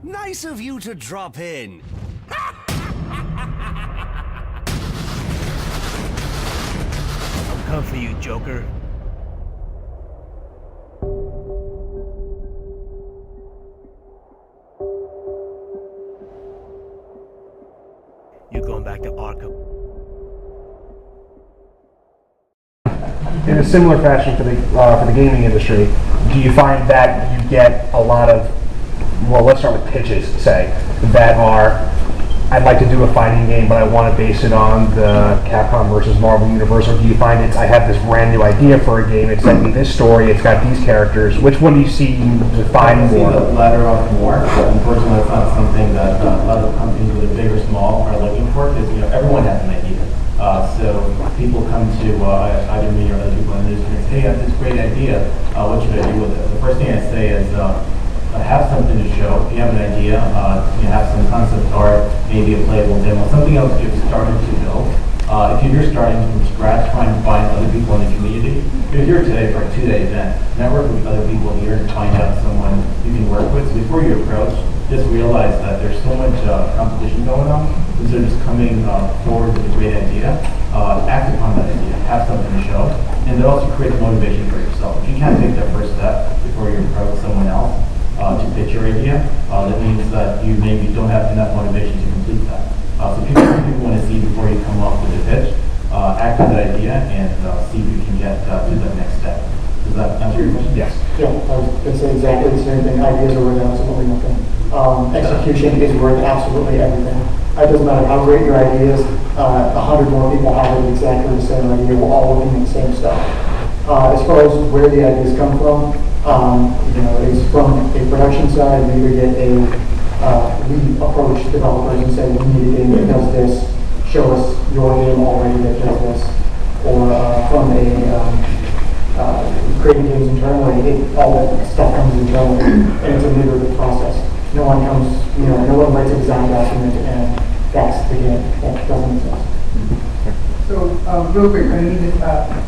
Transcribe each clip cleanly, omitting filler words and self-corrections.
Nice of you to drop in. I'll come for you, Joker. You're going back to Arkham. In a similar fashion for the gaming industry, do you find that you get a lot of, well, let's start with pitches, say, that are, I'd like to do a fighting game, but I want to base it on the Capcom versus Marvel universe, or do you find I have this brand new idea for a game, it's set in this story, it's got these characters, which one do you see you define more? I see the latter on more, but unfortunately it's not something that a lot of companies, whether big or small, are looking for, because everyone has an idea. So people come to either me or other people in the industry and say, hey, I have this great idea, what should I do with it? The first thing I say is have something to show. If you have an idea, you have some concept art, maybe a playable demo, something else you've started to build. If you're starting from scratch, trying to find other people in the community, you're here today for a 2-day event. Network with other people here and find out someone you can work with. So before you approach, just realize that there's so much competition going on. Instead of just coming forward with a great idea, act upon that idea, have something to show, and it also creates motivation for yourself. If you can't take that first step before you approach someone else to pitch your idea, that means that you maybe don't have enough motivation to complete that. So people want to see before you come up with a pitch, act on that idea, and see if you can get to the next step. Does that answer your question? Yes. Yeah, I was going to say exactly the same thing. Ideas are worth absolutely nothing. Execution is worth absolutely everything. It doesn't matter how great your idea is, 100 more people have exactly the same idea. We're all looking at the same stuff. As far as where the ideas come from, it's from a production side. Maybe we get we approach developers and say, we need a game that does this. Show us your game already that does this. Or from creating games internally, all that stuff comes internally, and it's an iterative process. No one writes a design document and that's the game. That doesn't exist. So, real quick, I need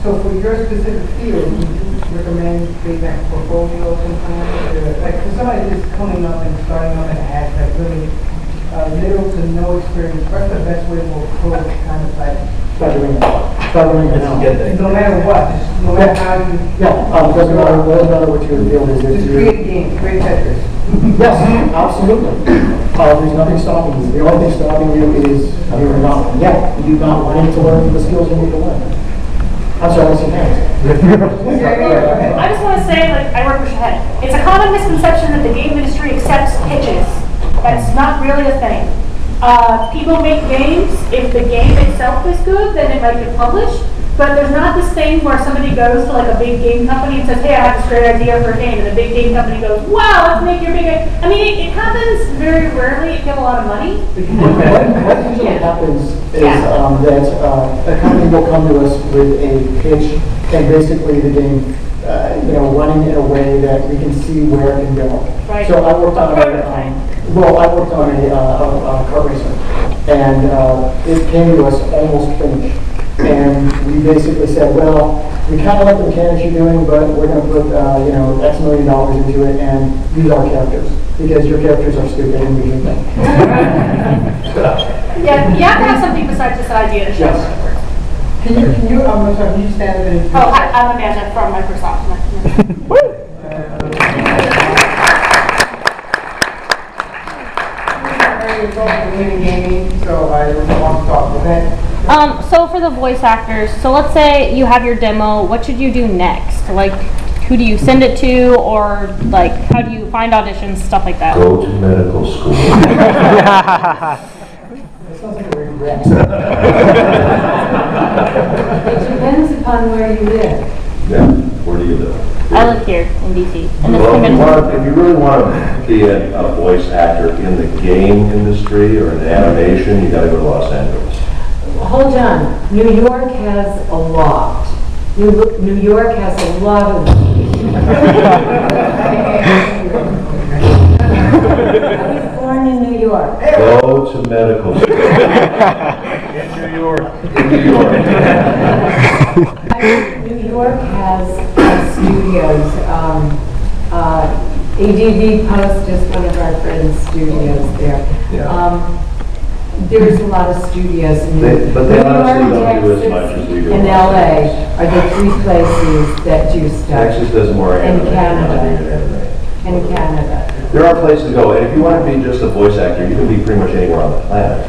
so for your specific field, would you recommend creating that portfolio sometimes? Like for somebody just coming up and starting up and has like really little to no experience, what's the best way to approach kind of like Start doing it now. no matter what, just no matter how you Doesn't matter what your field is. just create games, create Tetris. Yes, absolutely. There's nothing stopping you. The only thing stopping you is you're not wanting to learn the skills you need to learn. I'm sorry, what's your hands? I just want to say, I work with Shahid. It's a common misconception that the game industry accepts pitches. That's not really a thing. People make games. If the game itself is good, then it might get published. But there's not this thing where somebody goes to a big game company and says, hey, I have this great idea for a game. And the big game company goes, wow, let's make your big game. I mean, it happens very rarely. It gives a lot of money. What usually happens is that a company will come to us with a pitch and basically the game running in a way that we can see where it can go. Right. So I worked on a kart racer, and it came to us almost finished. And we basically said, well, we kind of like the mechanics you're doing, but we're going to put X million dollars into it and use our characters because your characters are stupid and we hate them. Yeah, you have to have something besides this idea to show Yes. how it works. Can you stand up and Oh, I'm Amanda from Microsoft. gaming, so I want to talk with that. So for the voice actors, so let's say you have your demo, what should you do next? Like, who do you send it to, or how do you find auditions, stuff like that? Go to medical school. That sounds like a regret. It depends upon where you live. Yeah, where do you live? I live here in DC. Well, if you really want to be a voice actor in the game industry or in animation, you got to go to Los Angeles. Hold on. New York has a lot. New York has a lot of I was born in New York. Go to medical school. In New York. In New York. New York has studios. ADV Post is one of our friends' studios there. Yeah. There's a lot of studios in But they New honestly York, don't do as Texas, much as we do. and LA are the three places that do stuff. Texas does more And anime. Canada. And Canada. There are places to go, and if you want to be just a voice actor, you can be pretty much anywhere on the planet.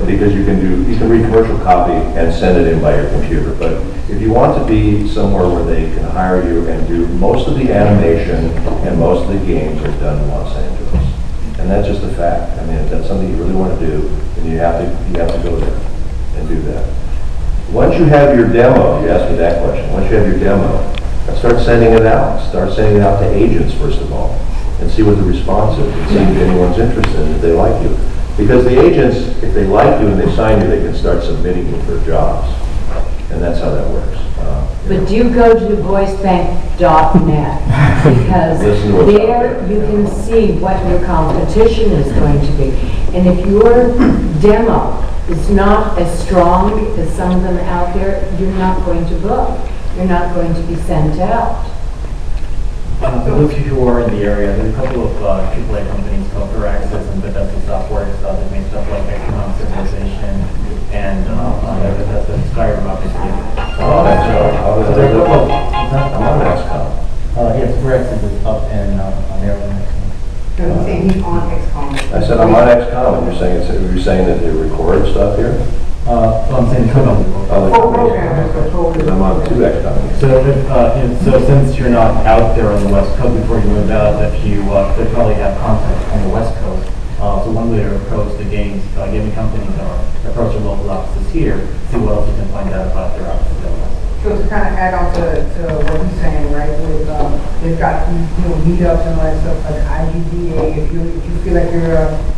Because you can read commercial copy and send it in by your computer. But if you want to be somewhere where they can hire you and do most of the animation and most of the games are done in Los Angeles. And that's just a fact. I mean, if that's something you really want to do, then you have to go there and do that. Once you have your demo, you asked me that question, once you have your demo, start sending it out. Start sending it out to agents, first of all, and see what the response is, and see if anyone's interested, if they like you. Because the agents, if they like you and they sign you, they can start submitting you for jobs. And that's how that works. But do go to voicebank.net because Listen to what's out there you can see what your competition is going to be. And if your demo is not as strong as some of them out there, you're not going to book. You're not going to be sent out. For those of you who are in the area, there's a couple of AAA companies called Firaxis and Bethesda Softworks that make stuff like Economic Civilization and that's the Skyrim, obviously. I'm on XCOM. Yes, Firaxis is up in Maryland. So he's saying he's on XCOM. I said I'm on XCOM, and you're saying that they record stuff here? I'm saying company. Because I'm on 2 XCOM. So since you're not out there on the West Coast before you moved out, they probably have contacts on the West Coast. So one way to approach the gaming companies or approach their local offices here, see what else you can find out about their offices. So to kind of add on to what he's saying, right, with, they've got these, meetups and all that stuff, like IGDA, if you feel like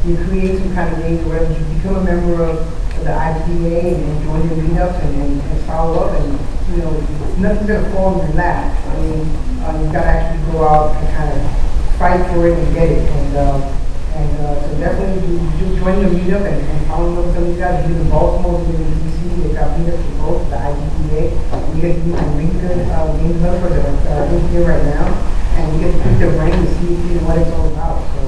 you create some kind of games or whatever, you become a member of the IGDA and join your meetups and follow up, and, nothing's going to fall in your lap. I mean, you've got to actually go out and kind of fight for it and get it, so definitely do join your meetup and follow up some of these guys. Here in Baltimore, here in DC, they've got meetups for both, the IGDA. We get to meet some really good game developers that are in here right now, and we get to pick their brain to see what it's all about. So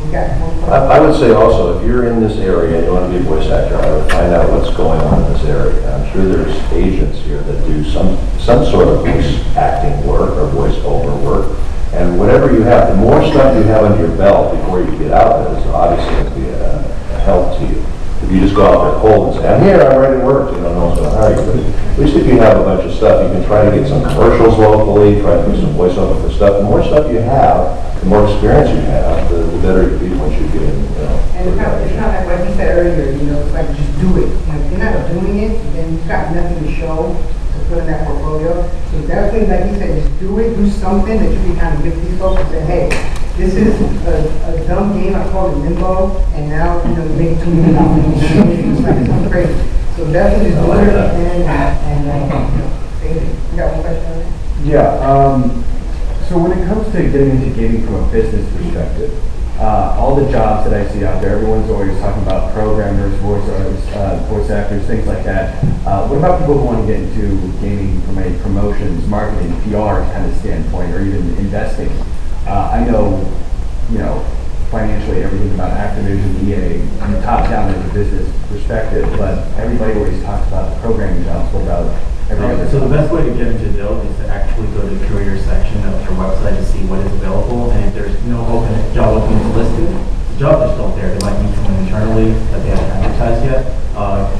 we got more. I would say also, if you're in this area and you want to be a voice actor, I would find out what's going on in this area. I'm sure there's agents here that do some sort of voice acting work or voice over work. And whatever you have, the more stuff you have under your belt before you get out there is obviously going to be a help to you. If you just go out there cold and say, I'm here, I'm ready to work, no one's going to hire you. But at least if you have a bunch of stuff, you can try to get some commercials locally, try to do some voiceover for stuff. The more stuff you have, the more experience you have, the better you'll be once you get in. And it's not like he said earlier, it's like just do it. If you're not doing it, then you've got nothing to show to put in that portfolio. So definitely, like he said, just do it, do something that you can kind of give these folks and say, hey, this is a dumb game, I call it Limbo, and now, you make $2 million. It's like, it's crazy. So definitely just do it and save it. You got one question on that? Yeah, so when it comes to getting into gaming from a business perspective, all the jobs that I see out there, everyone's always talking about programmers, voice artists, voice actors, things like that. What about people who want to get into gaming from a promotions, marketing, PR kind of standpoint, or even investing? I know, financially everything about Activision, EA, top down as a business perspective, but everybody always talks about the programming jobs. What about every other? So the best way to get into Build is to actually go to the career section of their website to see what is available, and if there's no job openings listed, the jobs are still there. They might need someone internally that they haven't advertised yet.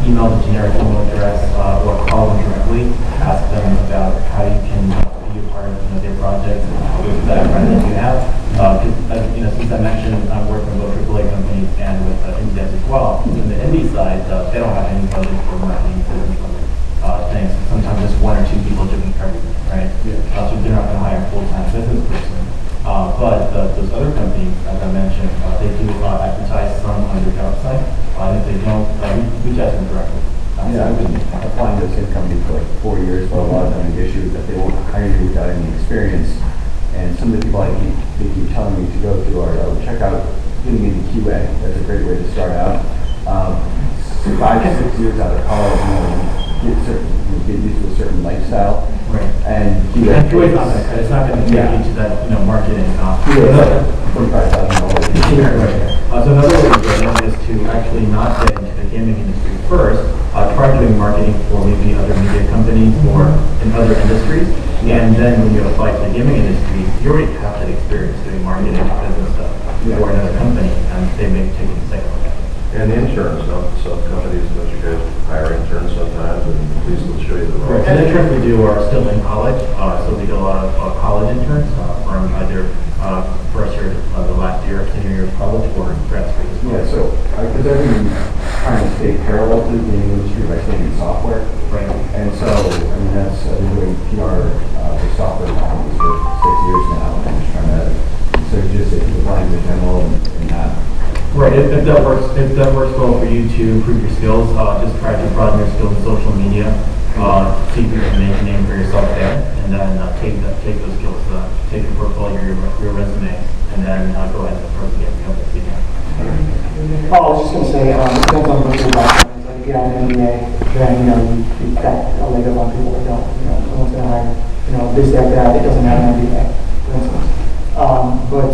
Email the generic email address or call them directly, ask them about how you can be a part of their projects and with the background that you have. Since I mentioned I'm working with both AAA companies and with indie devs as well. In the indie side, they don't have any budget for marketing things. Sometimes just 1 or 2 people doing everything, right? So they're not going to hire a full-time business person. But those other companies, as I mentioned, they do advertise some on their website. And if they don't, reach out to them directly. Yeah, I've been applying to the same company for like 4 years, but a lot of them have issues that they won't hire you without any experience. And some of the people they keep telling me to go to are check out getting into QA. That's a great way to start out. 5 to 6 years out of college, get used to a certain lifestyle, Right. And And Joy's not gonna cut, it's not gonna take you to that, marketing, $45,000. So another way to get in is to actually not get into the gaming industry first, try doing marketing for maybe other media companies or in other industries, and then when you apply to the gaming industry, you already have that experience doing marketing business stuff for another company, and they may take a second look at it. And the interns, some companies, don't you guys hire interns sometimes, and please will show you the Right. ropes. And the interns we do are still in college, so we do a lot of college interns from either first year, the last year, senior year of college, or grad school as well. Yeah, so, because I've been trying to stay parallel to the gaming industry by staying in software. Right. And so, I've been doing PR for software companies for 6 years now. I'm just trying to, just if you're applying to general and not. Right, if that works well for you to improve your skills, just try to broaden your skills in social media, see if you can make a name for yourself there, and then take those skills, take your portfolio, your resume, and then go ahead and approach the companies again. Oh, I was just going to say, it depends on what your background is. Like, if you have an MBA, then, you've got a leg up on people that don't, someone's going to hire, this, that, it doesn't have an MBA, for instance. But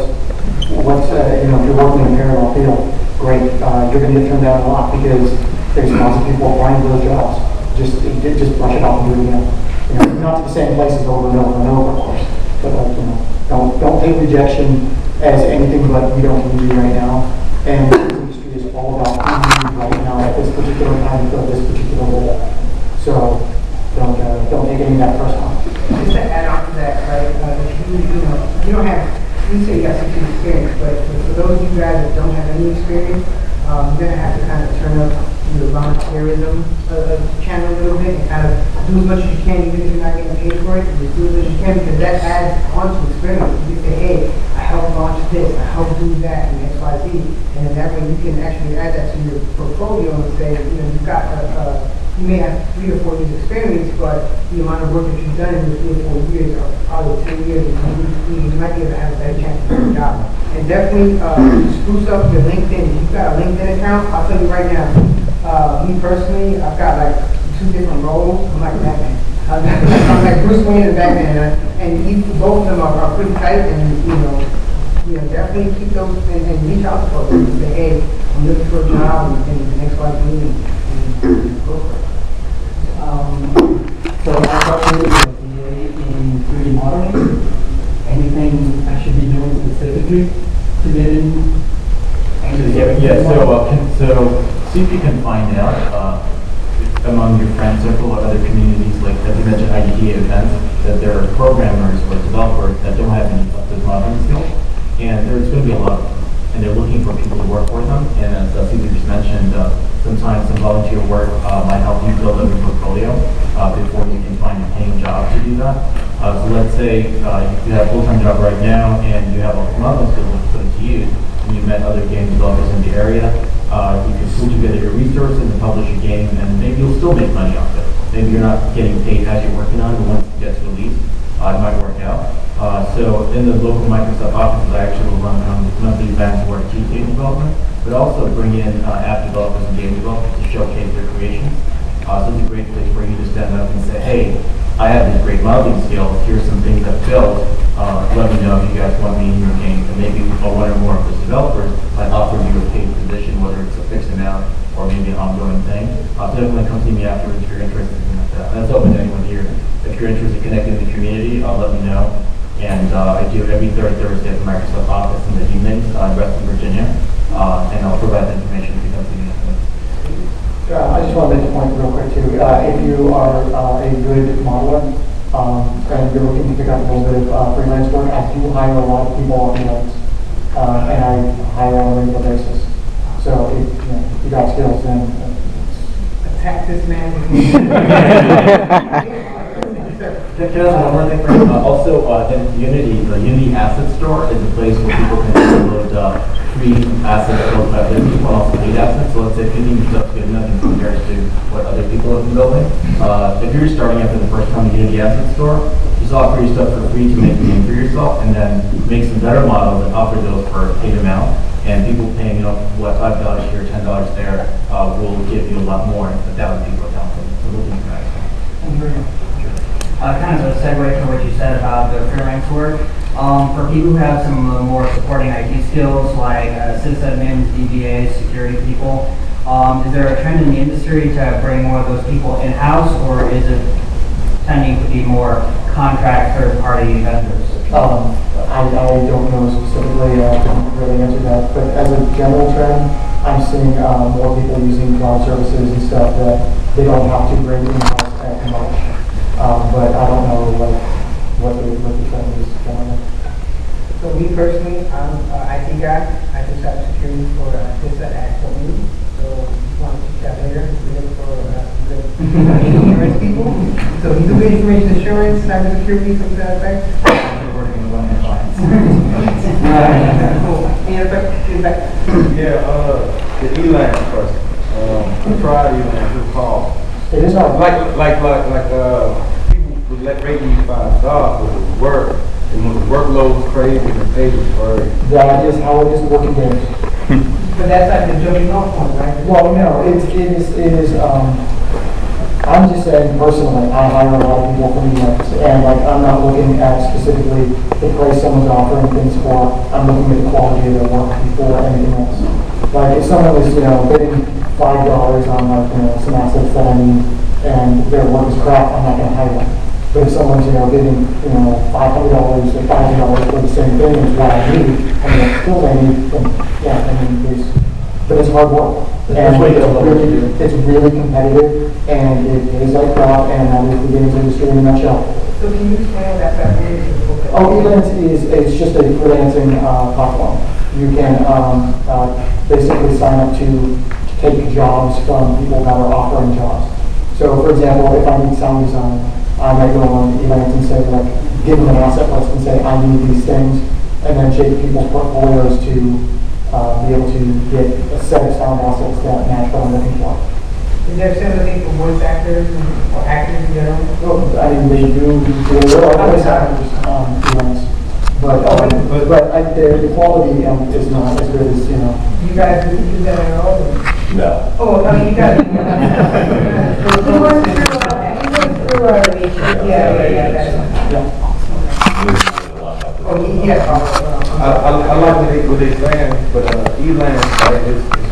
what's, if you're working in a parallel field, great, you're going to get turned down a lot because there's lots of people applying for those jobs. Just brush it off and do it again. Not to the same places over and over and over, of course. But don't take rejection as anything but we don't need you right now. And this industry is all about who you need right now at this particular time for this particular role. So don't take any of that personal. Just to add on to that, right, you don't have, you say you got 6 years experience, but for those of you guys that don't have any experience, you're going to have to kind of turn up your volunteerism channel a little bit and kind of do as much as you can, even if you're not getting paid for it, just do as much as you can, because that adds on to experience. You say, hey, I helped launch this, I helped do that, and X, Y, Z, and then that way you can actually add that to your portfolio and say, you've got you may have 3 or 4 years experience, but the amount of work that you've done in the 3 or 4 years, or probably 10 years, you might be able to have a better chance of getting a job. And definitely spruce up your LinkedIn. If you've got a LinkedIn account, I'll tell you right now, me personally, I've got like 2 different roles. I'm like Batman. I'm like Bruce Wayne and Batman, and both of them are pretty tight, and definitely keep those and reach out to folks and say, hey, I'm looking for a job and the next one and go for it. So I got a BA in 3D modeling. Anything I should be doing specifically to get in? So see if you can find out among your friend circle or other communities, like as you mentioned, IDT events, that there are programmers or developers that don't have any of those modeling skills, and there's going to be a lot of them, and they're looking for people to work for them. And as Cesar just mentioned, sometimes some volunteer work might help you build up your portfolio before you can find a paying job to do that. So let's say you have a full-time job right now and you have a modeling skills to put it to use, and you met other game developers in the area. You can pool together your resources and publish a game, and maybe you'll still make money off it. Maybe you're not getting paid as you're working on it, but once it gets released, it might work out. So in the local Microsoft offices, I actually will run monthly events where I teach game development, but also bring in app developers and game developers to showcase their creations. So it's a great place for you to stand up and say, hey, I have these great modeling skills, here's some things I've built, let me know if you guys want me in your game, and maybe one or more of those developers might offer you a paid position, whether it's a fixed amount or maybe an ongoing thing. So definitely come see me afterwards if you're interested in that. And that's open to anyone here. If you're interested in connecting with the community, let me know. And I do every third Thursday at the Microsoft office in the evenings in Reston, Virginia, and I'll provide the information if you come see me afterwards. I just want to make a point real quick too. If you are a good modeler and you're looking to pick up a little bit of freelance work, I do hire a lot of people on freelance, and I hire on a regular basis. So if you got skills, then attack this man. Can I ask one more thing? Also, in Unity, the Unity Asset Store is a place where people can download free assets built by other people and also paid assets. So let's say if you need your stuff good enough in comparison to what other people have been building. If you're starting out for the first time in the Unity Asset Store, just offer your stuff for free to make a name for yourself, and then make some better models and offer those for a paid amount. And people paying, $5 here, $10 there, will give you a lot more than 1,000 people downloading. So looking for that. kind of a segue to what you said about the freelance work. For people who have some more supporting IT skills, like sysadmins, DBAs, security people, is there a trend in the industry to bring more of those people in-house, or is it tending to be more contract third-party vendors? I don't know specifically, I can't really answer that, but as a general trend, I'm seeing more people using cloud services and stuff that they don't have to bring in-house as much. But I don't know what the trend is generally. So me personally, I'm an IT guy. I do cybersecurity for CISA at Fort. So if you want to check that later, we look for good insurance people. So we do information assurance, cybersecurity, something to that effect. Working with one of the clients. Cool. Any other feedback? Yeah, the ELAN question. I tried ELAN, it's called. It is hard. Like people would let rating you 5 stars, but the work, and when the workload was crazy, and the pay was crazy. That is how it is working games. But that's like the jumping off point, right? Well, no, it is, I'm just saying personally, I hire a lot of people from events, and like, I'm not looking at specifically the price someone's offering things for, I'm looking at the quality of their work before anything else. Like, if someone is, bidding $5 on like, some assets that I need, and their work is crap, I'm not gonna hire them. But if someone's, bidding, $500 or $1,000 for the same thing as what I need, and the skills I need, then, yeah, I mean, but it's hard work. And it's really competitive, and it pays like crap, and that is the games industry in a nutshell. So can you explain what that is? Oh, Elance it's just a freelancing platform. You can basically sign up to take jobs from people that are offering jobs. So, for example, if I need sound design, I might go on Elance and say, like, give them an asset list and say, I need these things, and then shape people's portfolios to be able to get a set of sound assets that match what I'm looking for. Is there similar thing for voice actors or actors in general? Well, I mean, there are voice actors freelance, but the quality is not as good as, You guys do that at all? No. Oh, I mean, you guys. I like what they're saying, but ELAN,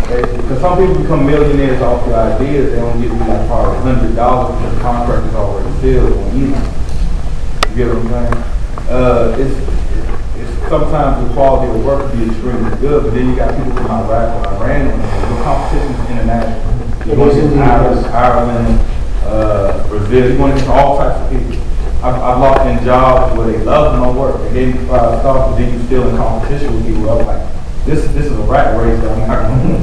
because some people become millionaires off their ideas, they don't get like probably $100 because the contract is already filled on ELAN. You get what I'm saying? It's sometimes the quality of work can be extremely good, but then you got people from Iraq or Iran, and the competition is international. You want to get Ireland, Brazil, you want to get all types of people. I've locked in jobs where they love my work. They gave me 5 stars, but then you still in competition with people. I'm like, this is a rat race that I'm not going to win.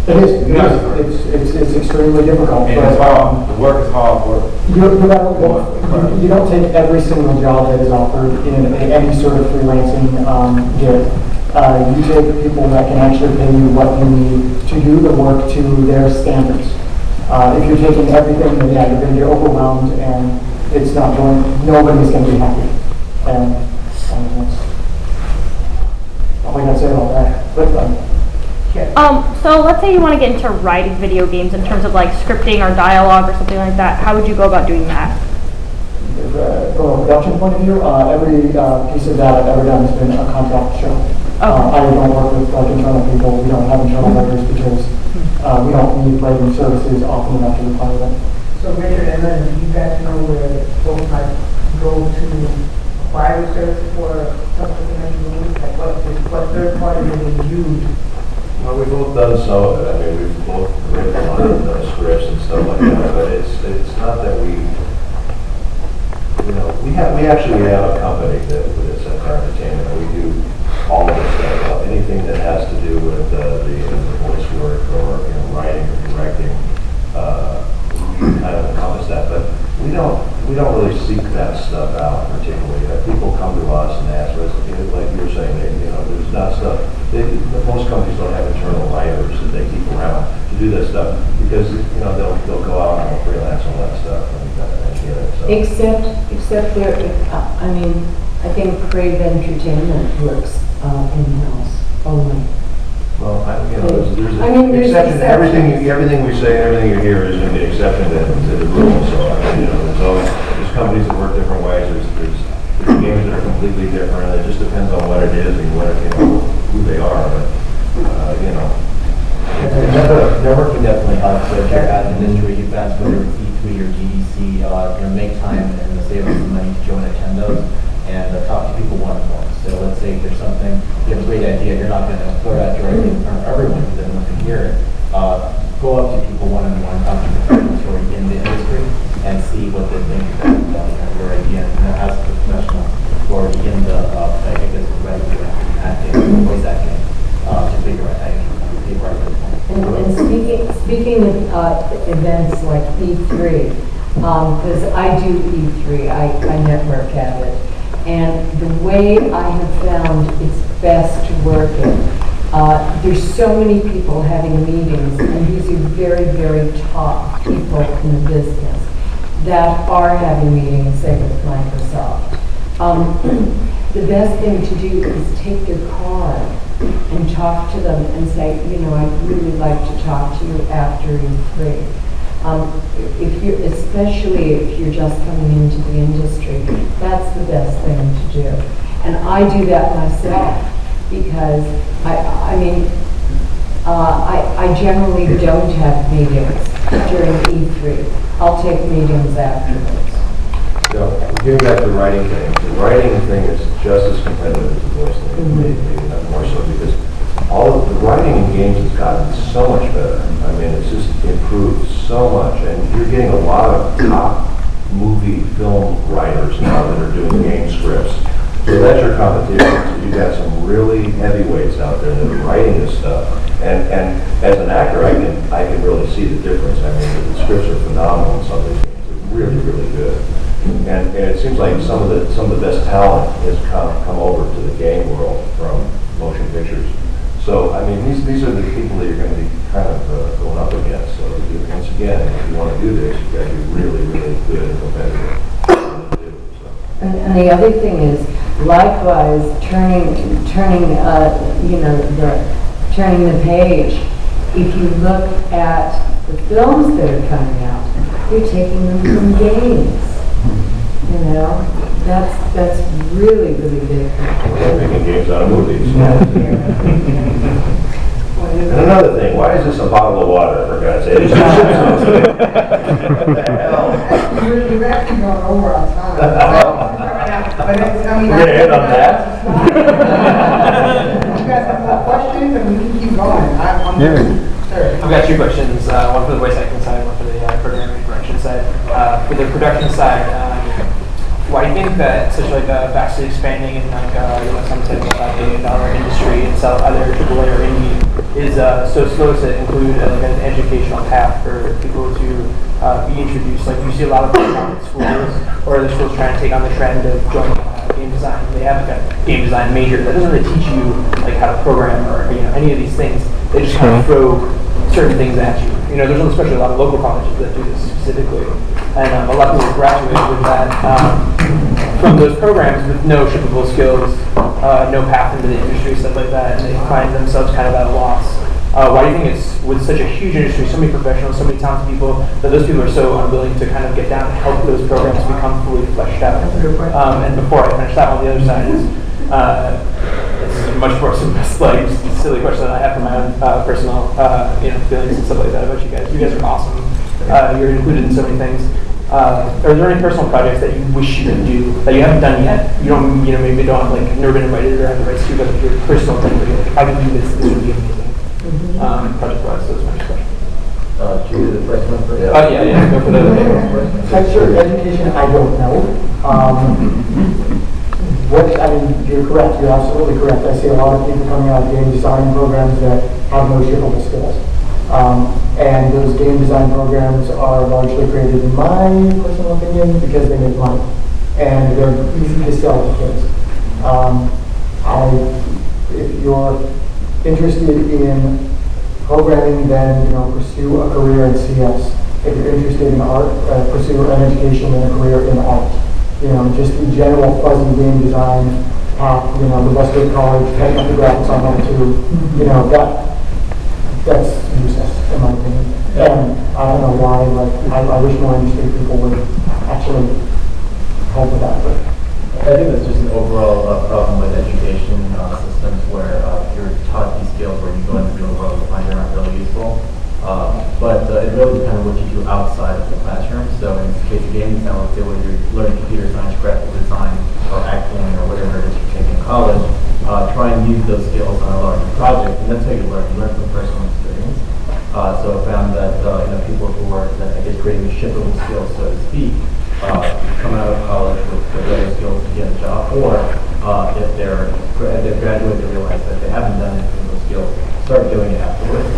It's extremely difficult. And that's why the work is hard work. You don't take every single job that is offered in any sort of freelancing gig. You take people that can actually pay you what you need to do the work to their standards. If you're taking everything, then yeah, you're going to get overwhelmed, and it's not going. Nobody's going to be happy. And that's all I got to say about that. But so let's say you want to get into writing video games in terms of like scripting or dialogue or something like that. How would you go about doing that? From a production point of view, every piece of that I've ever done has been a contract show. I don't work with like internal people. We don't have internal writers because we don't need writing services often enough to require them. So Richard and Lynn, do you guys know where folks might go to acquire the services for something that you need? Like what third party do they use? Well, we've both done so. I mean, we've both written a lot of scripts and stuff like that. But it's not that we actually have a company that is entertainment. We do all of this stuff. Anything that has to do with the voice work or writing or directing, we kind of encompass that. But we don't really seek that stuff out particularly. People come to us and ask us, like you were saying, there's not stuff. Most companies don't have internal writers that they keep around to do that stuff because they'll go out and they'll freelance all that stuff and get it. So. Except there, I think Crave Entertainment works in-house only. Well, there's an exception. Everything we say, everything you hear is going to be an exception to the rule. So there's companies that work different ways. There's games that are completely different. It just depends on what it is and what who they are. But networking definitely helps. So if you're at an industry events, whether it's E3 or GDC, make time and save us some money to join attend those and talk to people one-on-one. So let's say if there's something, you have a great idea, you're not going to throw that directly in front of everyone because everyone can hear it. Go up to people one-on-one, talk to professionals who are in the industry and see what they think about your idea. And as a professional who are in the, I guess, regular acting, voice acting, to figure out how you can be right. And speaking of events like E3, because I do E3, I network at it, and the way I have found it's best working, there's so many people having meetings, and these are very, very top people in the business that are having meetings, say with Microsoft. The best thing to do is take your card and talk to them and say, I'd really like to talk to you after you're free. Especially if you're just coming into the industry, that's the best thing to do. And I do that myself because I generally don't have meetings during E3. I'll take meetings afterwards. Getting back to the writing thing is just as competitive as the voice thing, maybe not more so, because all of the writing in games has gotten so much better. I mean, it's just improved so much, and you're getting a lot of top movie, film writers now that are doing game scripts. So that's your competition. So you got some really heavyweights out there that are writing this stuff. And as an actor, I can really see the difference. I mean, the scripts are phenomenal in some of these games. They're really, really good. And it seems like some of the best talent has come over to the game world from motion pictures. So I mean, these are the people that you're going to be kind of going up against. So once again, if you want to do this, you've got to be really, really good and competitive. And the other thing is, likewise, turning the page. If you look at the films that are coming out, you're taking them from games. That's really, really big. We're making games out of movies. And another thing, why is this a bottle of water, for God's sake? You've actually gone over our time. We're going to end on that? You guys have more questions, and we can keep going. I've got two questions, one for the voice acting side, one for the programming production side. For the production side, why do you think that such a vastly expanding and some type of $5 billion industry itself, either AAA or indie, is so slow to include an educational path for people to be introduced? Like you see a lot of private schools or other schools trying to take on the trend of joining game design. They have a game design major that doesn't really teach you how to program or any of these things. They just kind of throw certain things at you. There's especially a lot of local colleges that do this specifically, and a lot of people graduate with that from those programs with no shippable skills, no path into the industry, stuff like that, and they find themselves kind of at a loss. Why do you think it's with such a huge industry, so many professionals, so many talented people, that those people are so unwilling to kind of get down and help those programs become fully fleshed out? And before I finish that one, the other side is it's much more silly question that I have for my own personal feelings and stuff like that about you guys. You guys are awesome. You're included in so many things. Are there any personal projects that you wish you could do that you haven't done yet? You don't, maybe don't have never been invited or have the rights to, but if your personal thing where you're like, if I could do this, this would be amazing. Project-wise, those are my questions. Should we do the first one first? Yeah, go for the Texture education, I don't know. You're correct, you're absolutely correct. I see a lot of people coming out of game design programs that have no shippable skills. And those game design programs are largely created, in my personal opinion, because they make money. And they're easy to sell to kids. If you're interested in programming, then pursue a career in CS. If you're interested in art, pursue an education and a career in art. Just the general fuzzy game design path, the Westwood College, heading up the graphics on level 2, that's useless in my opinion. And I don't know why, I wish more industry people would actually help with that. But I think that's just an overall problem with education systems where you're taught these skills where you go in the real world and find they're not really useful. But it really depends on what you do outside of the classroom. So in this case of gaming, now let's say whether you're learning computer science, graphic design, or acting, or whatever it is you're taking in college, try and use those skills on a larger project, and that's how you learn. You learn from personal experience. So I found that people who are, I guess, creating shippable skills, so to speak, come out of college with the better skills to get a job, or if they're graduated, they realize that they haven't done anything with those skills, start doing it afterwards.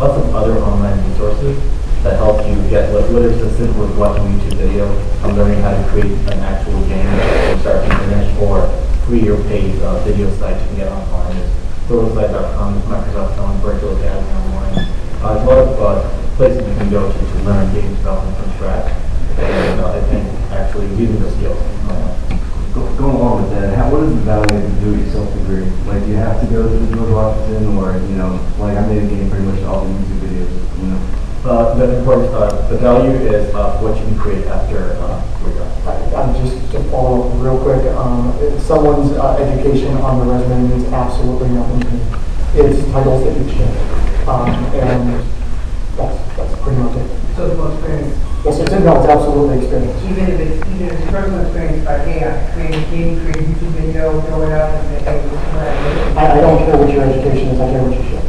Lots of other online resources that help you get, whether it's as simple as watching a YouTube video and learning how to create an actual game from start to finish, or free or paid video sites you can get online. There's Pluralsight.com, Microsoft selling virtual academy online. There's a lot of places you can go to learn game development from scratch. And I think actually using the skills. Going along with that, what is the value of the do-it-yourself degree? Like, do you have to go to the George Washington, or like I made a game pretty much all the YouTube videos. The important, the value is what you can create after we're done. Just to follow up real quick, someone's education on the resume means absolutely nothing to me. It's titles that you change, and that's pretty much it. So the most experience. Yes, it's absolutely experience. Even if it's personal experience, like, hey, I create a game, create a YouTube video, throw it out, and say, hey, this is what I did. I don't care what your education is, I care what you show.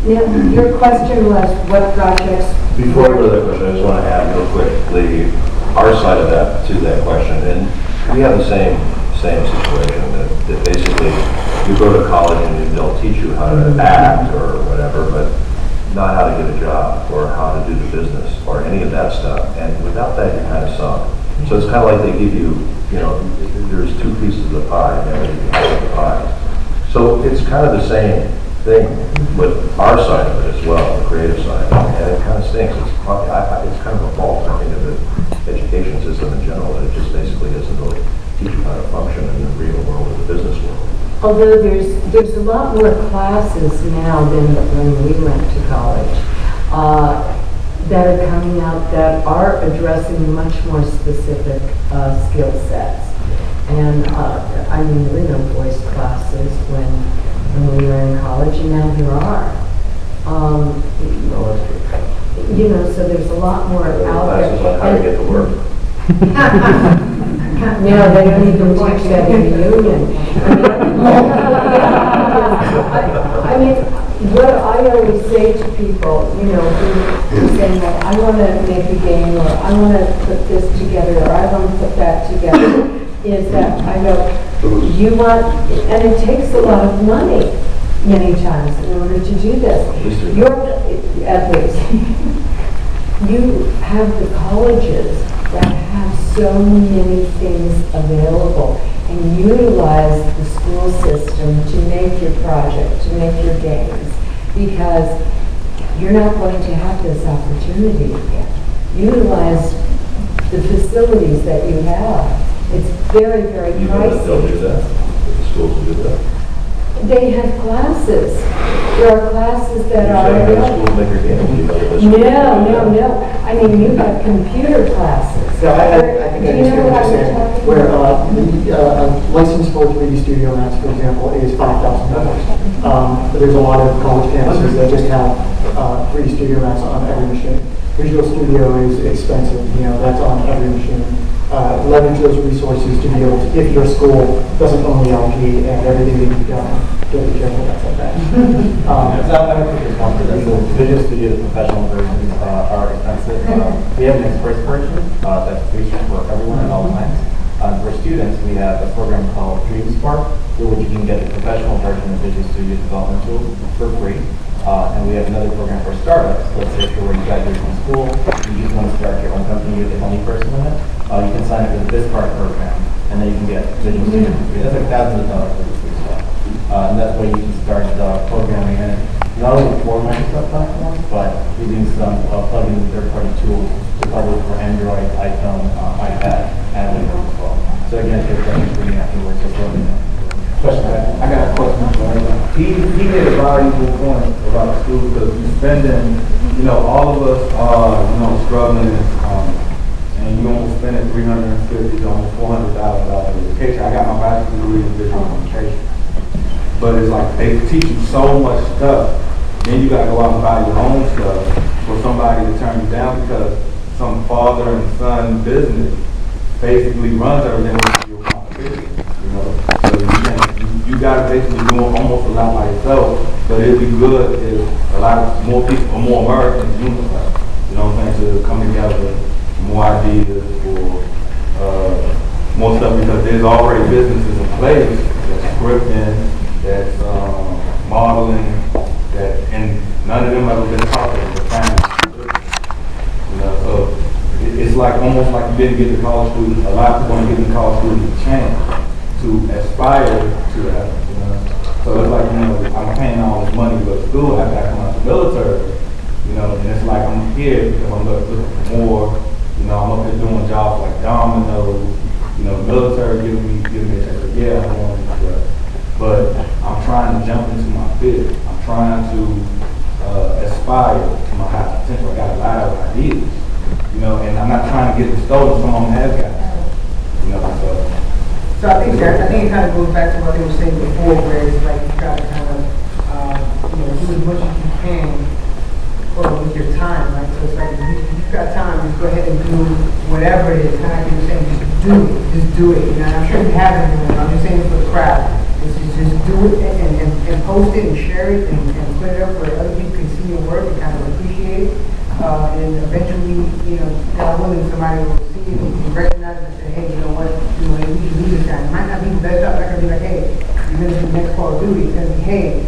Now, your question was what projects? Before I go to that question, I just want to add real quickly our side of that to that question, and we have the same situation that basically you go to college and they'll teach you how to act or whatever, but not how to get a job or how to do the business or any of that stuff. And without that, you're kind of sunk. So it's kind of like they give you, there's two pieces of the pie, and you can have the pie. So it's kind of the same thing with our side of it as well, the creative side, and it kind of stinks. It's kind of a fault, I think, of the education system in general. It just basically doesn't really teach you how to function in the real world or the business world. Although there's a lot more classes now than when we went to college that are coming out that are addressing much more specific skill sets. And I mean, there were no voice classes when we were in college, and now there are. So there's a lot more out there. Classes on how to get to work. No, they don't even teach that in the union. I mean, what I always say to people, who say, well, I want to make a game, or I want to put this together, or I want to put that together, is that I go, you want, and it takes a lot of money many times in order to do this. At least. You have the colleges that have so many things available and utilize the school system to make your project, to make your games, because you're not going to have this opportunity again. Utilize the facilities that you have. It's very, very pricey. They'll do that. The schools will do that. They have classes. There are classes that are available. No. I mean, you have computer classes. Yeah, I think I understand what you're saying. Where a license for 3D Studio Max, for example, is $5,000. There's a lot of college campuses that just have 3D Studio Max on every machine. Visual Studio is expensive, that's on every machine. Leverage those resources to be able to, if your school doesn't own the IP and everything that you've done, don't be careful, that's like that. I would take this one for this. Visual Studio, the professional versions are expensive. We have an express version that's free for everyone at all times. For students, we have a program called DreamSpark, through which you can get the professional version of Visual Studio development tools for free. And we have another program for startups. Let's say if you're graduating from school, you just want to start your own company, you're the only person in it. You can sign up for the BizPart program, and then you can get Visual Studio for free. That's like thousands of dollars for the free stuff. And that's where you can start programming in not only for Microsoft platforms, but using some plug-in third-party tools to publish for Android, iPhone, iPad, and Windows as well. So again, if you're questions for me afterwards, just let me know. Question. I got a question for him. He made a valuable point about school because we're spending, all of us are, struggling and you almost spending $350 to almost $400,000 in education. I got my bachelor's degree in visual communication. But it's like they teach you so much stuff, then you gotta go out and buy your own stuff for somebody to turn you down because some father and son business basically runs everything with your competition, you know. So you gotta basically do almost a lot by yourself, but it'd be good if a lot of more people, or more Americans unify, you know what I'm saying, to come together, more ideas or more stuff, because there's already businesses in place that's scripting, that's modeling, and none of them have been taught as a family. You know, so it's like almost like you didn't get the college students, a lot of people want to give the college students a chance to aspire to that. You know, so it's like, you know, I'm paying all this money to go to school after I come out the military. You know, and it's like I'm here because I'm looking for more. You know, I'm up here doing jobs like dominoes. You know, the military giving me a chance. Like, yeah, I want to do that. But I'm trying to jump into my field. I'm trying to aspire to my high potential. I got a lot of ideas, you know, and I'm not trying to get them stolen. Some of them have got it, you know. So I think it kind of goes back to what they were saying before, where it's like you got to kind of do as much as you can with your time, right? So it's like if you've got time, just go ahead and do whatever it is. Kind of like you were saying, just do it. You know, and I'm sure you have it. I'm just saying it for the crowd. Just do it and post it and share it and put it up where other people can see your work and kind of appreciate it. And eventually, you know, God willing, somebody will see it and recognize it and say, hey, you know what, we should do this guy. It might not be the best job. It's not going to be like, hey, you're going to do the next Call of Duty. It's going to be, hey,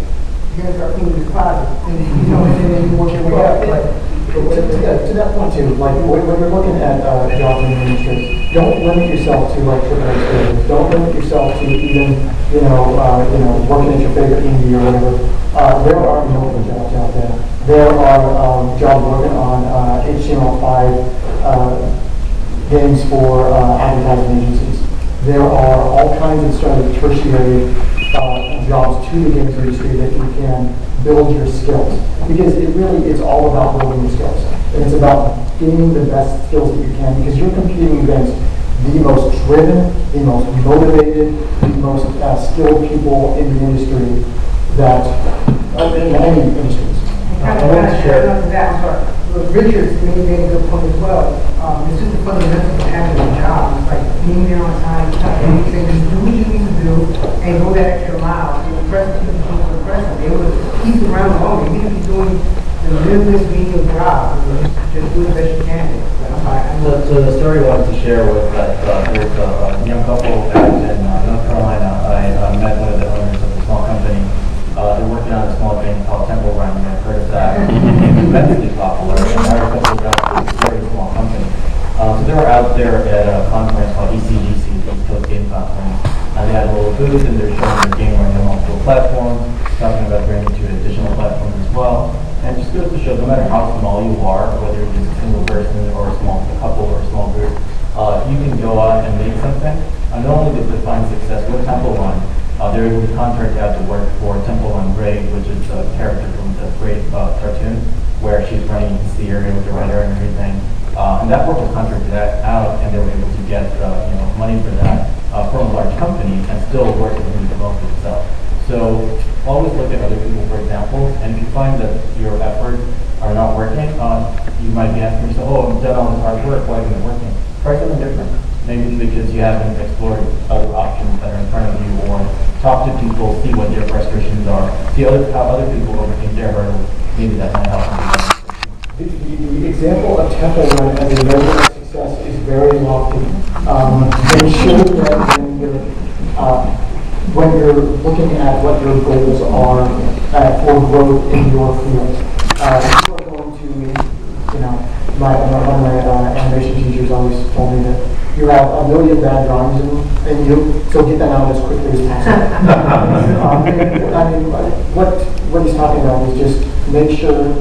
you're going to start cleaning this closet. And, you know, and then you work your way up. But to that point too, like when you're looking at jobs in the industry, don't limit yourself to like AAA schools. Don't limit yourself to even working at your favorite indie or whatever. There are million jobs out there. There are jobs working on HTML5 games for advertising agencies. There are all kinds of sort of tertiary jobs to the games industry that you can build your skills, because it's all about building your skills, and it's about gaining the best skills that you can, because you're competing against the most driven, the most motivated, the most skilled people in the industry that in any industries. Richard made a good point as well. It's just the fundamentals of having a job. It's like being there on time, and saying just do what you need to do and go that extra mile. And the president people they would keep around longer. You need to be doing the littlest medium job. Just do the best you can. So the story I wanted to share was that there's a young couple out in North Carolina. I met one of the owners of a small company. They're working on a small thing called Temple Run. I've heard of that. It's immensely popular, and they're a couple of guys. It's a very small company. So they were out there at a conference called ECGC, East Coast Game Conference. They had a little booth, and they're showing their game running on multiple platforms, talking about bringing it to additional platforms as well. And just goes to show, no matter how small you are, whether you're just a single person or a small couple or a small group, you can go out and make something. Not only did they find success with Temple Run, they're able to contract out to work for Temple Run Braid, which is a character from the Braid cartoon, where she's running into the area with the writer and everything. And that work was contracted out, and they were able to get money for that from a large company and still work and develop themselves. So always look at other people for examples, and if you find that your efforts are not working, you might be asking yourself, oh, I've done all this hard work, why isn't it working? Try something different. Maybe it's because you haven't explored other options that are in front of you, or talk to people, see what their frustrations are, see how other people overcame their hurdles. Maybe that might help you. The example of Temple Run as a measure of success is very lofty. Make sure that when you're looking at what your goals are for growth in your field, you are going to, one of my animation teachers always told me that you have a million bad drawings in you, so get them out as quickly as possible. I mean, what he's talking about is just make sure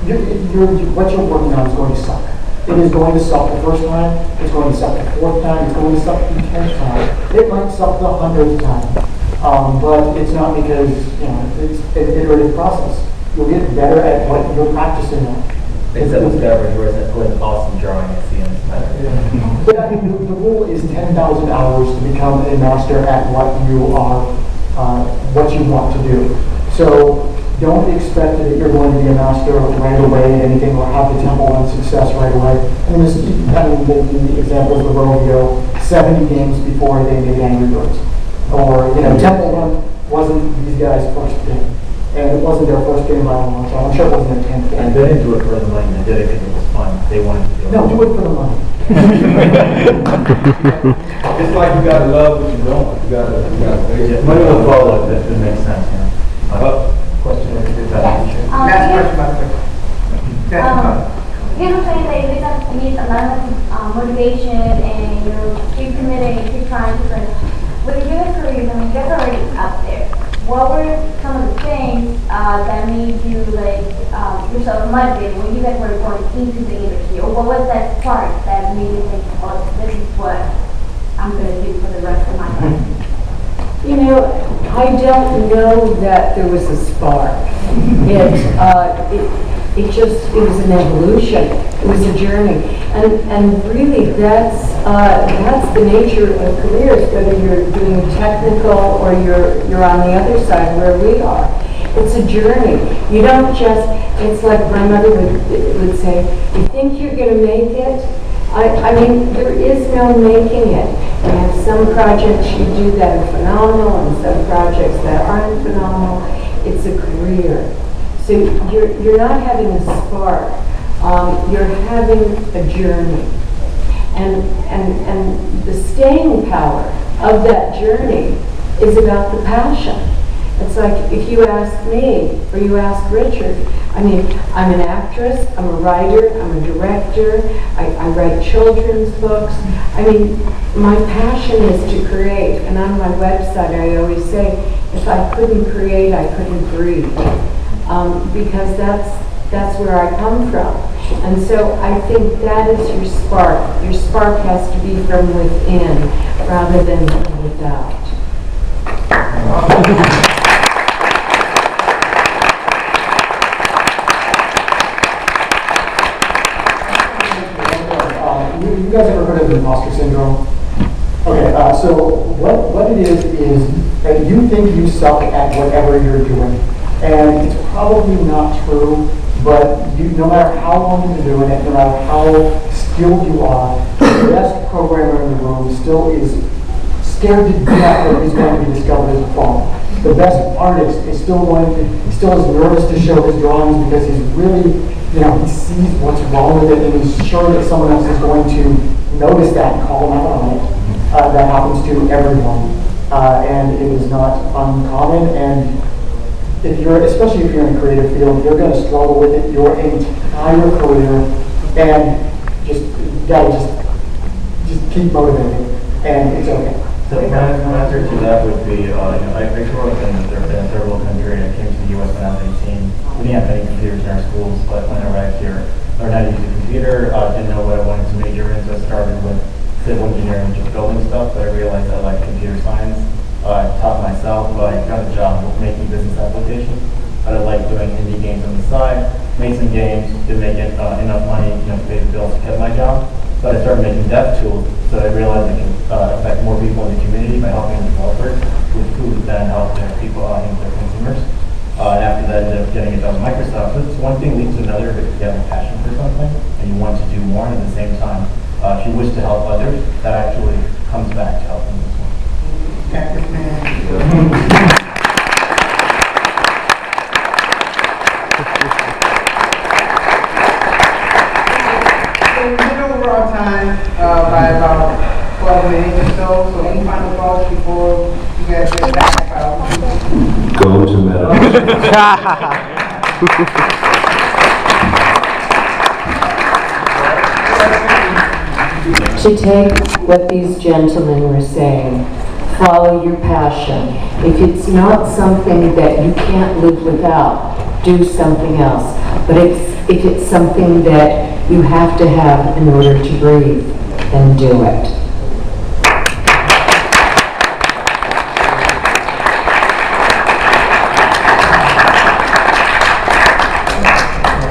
what you're working on is going to suck. It is going to suck the first time, it's going to suck the fourth time, it's going to suck the 10th time. It might suck the 100th time. But it's not because, it's an iterative process. You'll get better at what you're practicing on. It's a discovery with an awesome drawing at the end. Yeah, the rule is 10,000 hours to become a master at what you are, what you want to do. So don't expect that you're going to be a master right away at anything or have the temple run success right away. I mean, the examples of Rovio, 70 games before they made Angry Birds. Or, Temple Run wasn't these guys' first game. And it wasn't their first game by a long time. I'm sure it wasn't their 10th game. And they didn't do it for the money, they did it because it was fun. They wanted to do it. No, do it for the money. It's like you gotta love what you're doing. You gotta. Money will follow if it makes sense, question. Last question, by the way. You know, saying that you need a lot of motivation and keep committing, keep trying to learn. With your career, you guys are already out there. What were some of the things that made you yourself motivated when you guys were going into the industry? Or what was that spark that made you think, oh, this is what I'm going to do for the rest of my life? I don't know that there was a spark. It was an evolution. It was a journey, and really that's the nature of careers. Whether you're doing technical or you're on the other side where we are, it's a journey. You don't just. It's like my mother would say, "You think you're going to make it?" I mean, there is no making it. You have some projects you do that are phenomenal, and some projects that aren't phenomenal. It's a career. So you're not having a spark, you're having a journey. And the staying power of that journey is about the passion. It's like if you ask me, or you ask Richard, I mean, I'm an actress, I'm a writer, I'm a director, I write children's books. I mean, my passion is to create, and on my website I always say, if I couldn't create, I couldn't breathe. Because that's where I come from. And so I think that is your spark. Your spark has to be from within rather than from without. You guys ever heard of imposter syndrome? Okay, so what it is that you think you suck at whatever you're doing. And it's probably not true, but no matter how long you've been doing it, no matter how skilled you are, the best programmer in the room still is scared to death that he's going to be discovered as a fraud. The best artist is still is nervous to show his drawings because he's really, he sees what's wrong with it and he's sure that someone else is going to notice that and call him out on it. That happens to everyone, and it is not uncommon. And especially if you're in a creative field, you're going to struggle with it your entire career, and just keep motivating, and it's okay. So my answer to that would be, I grew up in a third world country, and I came to the U.S. when I was 18. We didn't have any computers in our schools, but when I arrived here, I learned how to use a computer. Didn't know what I wanted to major in, so I started with civil engineering, just building stuff. But I realized I liked computer science. I taught myself, but I got a job making business applications. But I like doing indie games on the side. Made some games, didn't make enough money, to pay the bills, kept my job. But I started making dev tools, so I realized I can affect more people in the community by helping developers, which would then help their people and their consumers. And after that, I ended up getting a job at Microsoft. So one thing leads to another, but if you have a passion for something and you want to do more, and at the same time, if you wish to help others, that actually comes back to helping this one. Cactus Man. We're on time by about 12 minutes or so any final thoughts before you guys get back out? Go to meditation. To take what these gentlemen were saying, follow your passion. If it's not something that you can't live without, do something else. But if it's something that you have to have in order to breathe, then do it.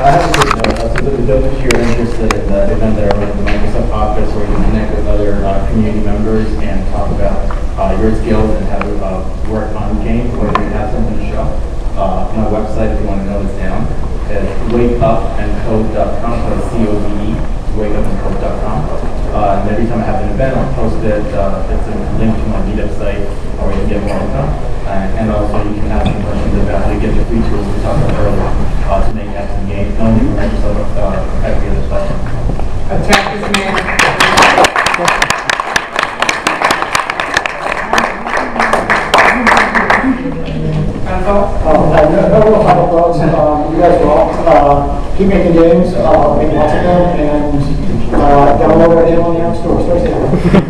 I have a quick note. So those of you who are interested in the event that I run at the Microsoft office, where you can connect with other community members and talk about your skills and how to work on games, or if you have something to show. My website, if you want to note this down, is wakeupandcode.com, so it's CODE, wakeupandcode.com. And every time I have an event, I'll post it. It's a link to my meetup site, where you can get more info. And also, you can ask some questions about how to get the free tools we talked about earlier to make apps and games, not only for Microsoft, every other platform. Attack this man. No final thoughts. You guys rock. Keep making games, make lots of them, and download our game on the App Store. Stay safe.